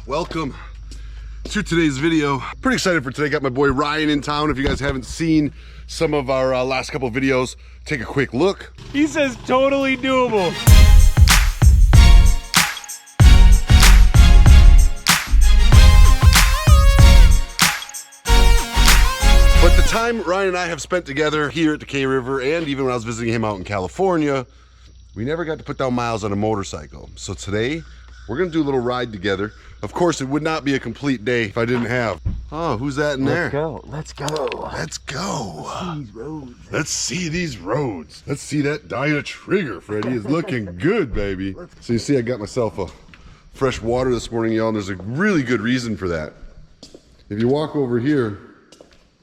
Welcome to today's video. Pretty excited for today. Got my boy Ryan in town. If you guys haven't seen some of our last couple videos, take a quick look. He says totally doable. But the time Ryan and I have spent together here at the K River, and even when I was visiting him out in California, we never got to put down miles on a motorcycle. So today, we're gonna do a little ride together. Of course, it would not be a complete day if I didn't have. Oh, who's that in there? Let's go. Let's go. Let's see these roads. Let's see that Dyna trigger, Freddie. Is looking good, baby. So you see, I got myself a fresh water this morning, y'all, and there's a really good reason for that. If you walk over here,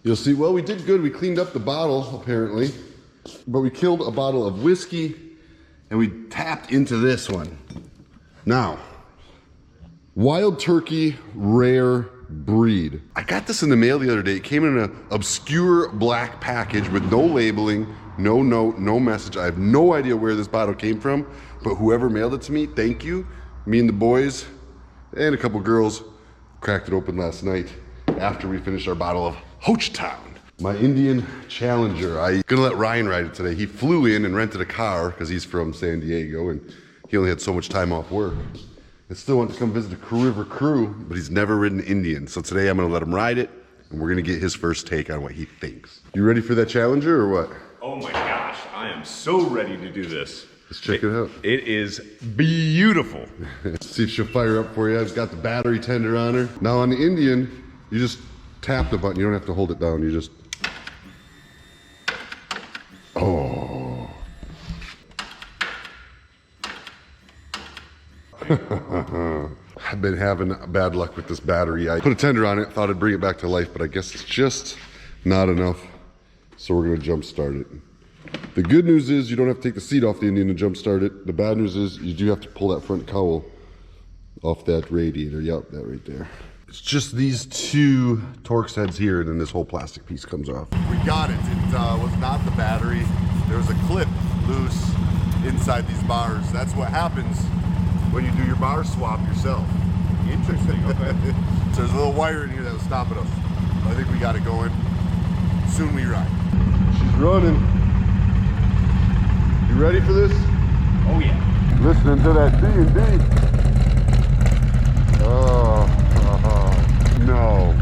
you'll see, well, we did good. We cleaned up the bottle, apparently, but we killed a bottle of whiskey and we tapped into this one. Now, Wild Turkey Rare Breed. I got this in the mail the other day. It came in an obscure black package with no labeling, no note, no message. I have no idea where this bottle came from, but whoever mailed it to me, thank you. Me and the boys and a couple girls cracked it open last night after we finished our bottle of Hochtown. My Indian Challenger. I'm gonna let Ryan ride it today. He flew in and rented a car because he's from San Diego and he only had so much time off work. I still want to come visit the K River crew, but he's never ridden Indian. So today I'm gonna let him ride it and we're gonna get his first take on what he thinks. You ready for that Challenger or what? Oh my gosh, I am so ready to do this. Let's check it out. It is beautiful. Let's see if she'll fire up for you. I've got the battery tender on her. Now on the Indian, you just tap the button. You don't have to hold it down. You just, oh. I've been having bad luck with this battery. I put a tender on it, thought I'd bring it back to life, but I guess it's just not enough. So we're gonna jump start it. The good news is you don't have to take the seat off the Indian to jump start it. The bad news is you do have to pull that front cowl off that radiator. Yep, that right there. It's just these two Torx heads here, and then this whole plastic piece comes off. We got it. It was not the battery. There was a clip loose inside these bars. That's what happens when you do your bar swap yourself. Interesting, okay. So there's a little wire in here that was stopping us. I think we got it going. Soon we ride. She's running. You ready for this? Oh yeah. Listening to that D&D. Oh, no.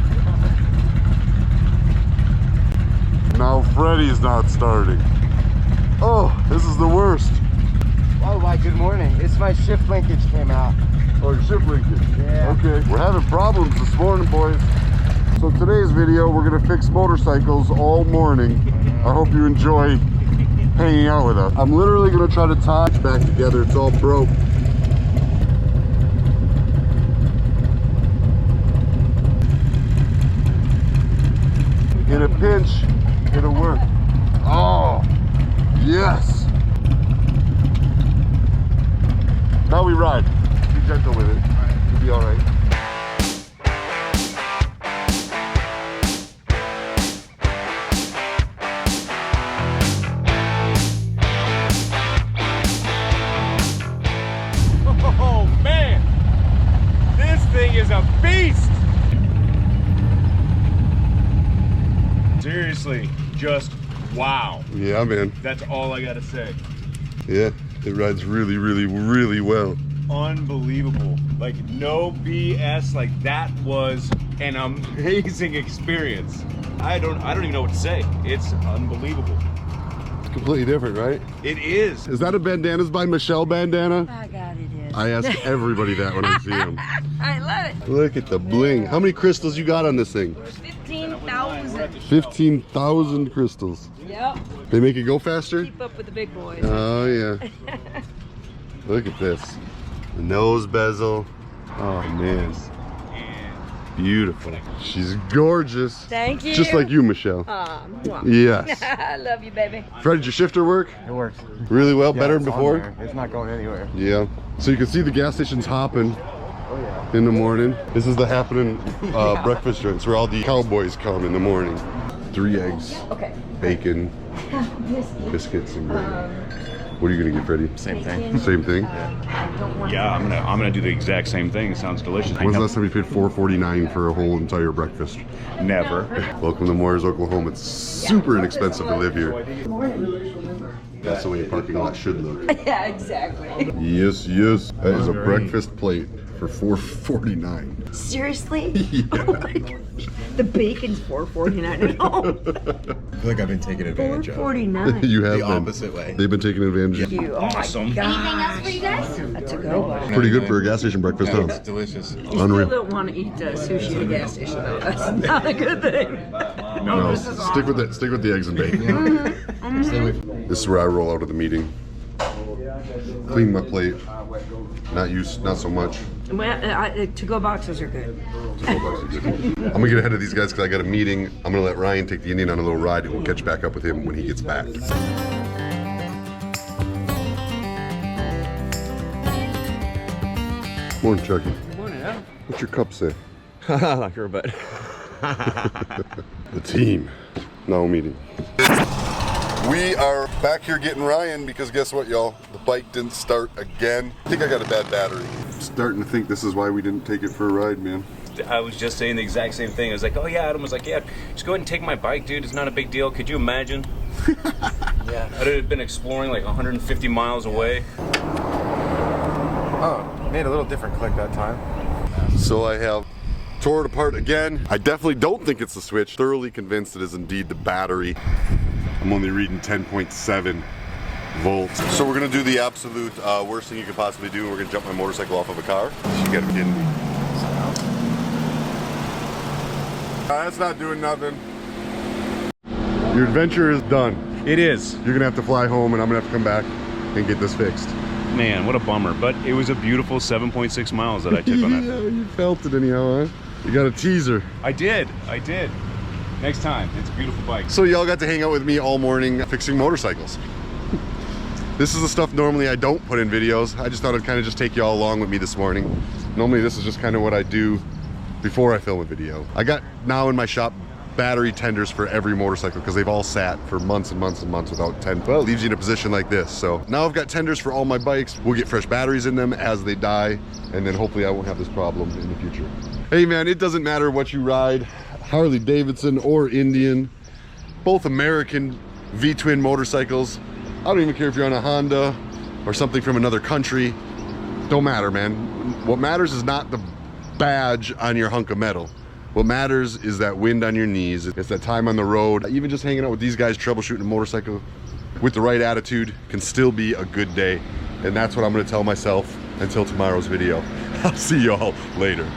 Now Freddie's not starting. Oh, this is the worst. Oh, why, good morning. It's my shift linkage came out. Oh, your shift linkage. Yeah. Okay, we're having problems this morning, boys. So today's video, we're gonna fix motorcycles all morning. I hope you enjoy hanging out with us. I'm literally gonna try to tie it back together. It's all broke. In a pinch, it'll work. Oh, yes. Now we ride. Be gentle with it. You'll be all right. Oh man, this thing is a beast. Seriously, just wow. Yeah, man. That's all I gotta say. Yeah, it rides really, really, really well. Unbelievable. Like no BS. Like that was an amazing experience. I don't even know what to say. It's unbelievable. It's completely different, right? It is. Is that a bandanas by Michelle bandana? Oh God, it is. I ask everybody that when I see them. I love it. Look at the bling. How many crystals you got on this thing? 15,000. 15,000 crystals. Yep. They make it go faster? Keep up with the big boys. Oh yeah. Look at this. The nose bezel. Oh man. Beautiful. She's gorgeous. Thank you. Just like you, Michelle. Mwah. Yes. I love you, baby. Fred, did your shifter work? It works. Really well, Yeah, better than it's on before? there. It's not going anywhere. Yeah. So you can see the gas station's hopping Oh yeah. in the morning. This is the happening breakfast joints where all the cowboys come in the morning. 3 eggs, Okay. bacon, biscuits, and gravy. What are you gonna get, Freddie? Same thing. Same thing? Yeah, I'm gonna do the exact same thing. Sounds delicious. When's the last time you paid $4.49 for a whole entire breakfast? Never. Welcome to Moyers, Oklahoma. It's super inexpensive to live here. That's the way a parking lot should look. Yeah, exactly. Yes, yes. That is a breakfast plate for $4.49. Seriously? The bacon's $4.49 at home. I feel like I've been taken advantage of. $4.49. You have The been. opposite way. They've been taking advantage of you. You. Oh Awesome. my gosh. Anything else for you guys? That's a good one. Pretty good for a gas station breakfast, Yeah, it's huh? delicious. You still Unreal. don't want to eat sushi at a gas station though. That's not a good thing. No, stick with it. Stick with the eggs and bacon. Stay away from This is where I roll out of the meeting. Clean my plate. Not so much. To-go boxes are good. I'm gonna get ahead of these guys because I got a meeting. I'm gonna let Ryan take the Indian on a little ride and we'll catch back up with him when he gets back. Morning, Chucky. Morning, Adam. What's your cup say? Like her butt. The team. Now meeting. We are back here getting Ryan because guess what, y'all? The bike didn't start again. I think I got a bad battery. Starting to think this is why we didn't take it for a ride, man. I was just saying the exact same thing. I was like, oh yeah, Adam was like, yeah, just go ahead and take my bike, dude. It's not a big deal. Could you imagine? Yeah. I'd have been exploring like 150 miles away. Oh, made a little different click that time. So I have tore it apart again. I definitely don't think it's the switch. Thoroughly convinced it is indeed the battery. I'm only reading 10.7 volts. So we're gonna do the absolute worst thing you could possibly do. We're gonna jump my motorcycle off of a car. You gotta be kidding me. That's not doing nothing. Your adventure is done. It is. You're gonna have to fly home and I'm gonna have to come back and get this fixed. Man, what a bummer. But it was a beautiful 7.6 miles that I took on that. Yeah, you felt it anyhow, huh? You got a teaser. I did. Next time. It's a beautiful bike. So y'all got to hang out with me all morning fixing motorcycles. This is the stuff normally I don't put in videos. I just thought I'd kind of just take y'all along with me this morning. Normally this is just kind of what I do before I film a video. I got now in my shop battery tenders for every motorcycle because they've all sat for months and months and months without tend. Well, it leaves you in a position like this. So now I've got tenders for all my bikes. We'll get fresh batteries in them as they die, and then hopefully I won't have this problem in the future. Hey man, it doesn't matter what you ride, Harley Davidson or Indian, both American V-twin motorcycles. I don't even care if you're on a Honda or something from another country. Don't matter, man. What matters is not the badge on your hunk of metal. What matters is that wind on your knees. It's that time on the road. Even just hanging out with these guys troubleshooting a motorcycle with the right attitude can still be a good day. And that's what I'm gonna tell myself until tomorrow's video. I'll see y'all later.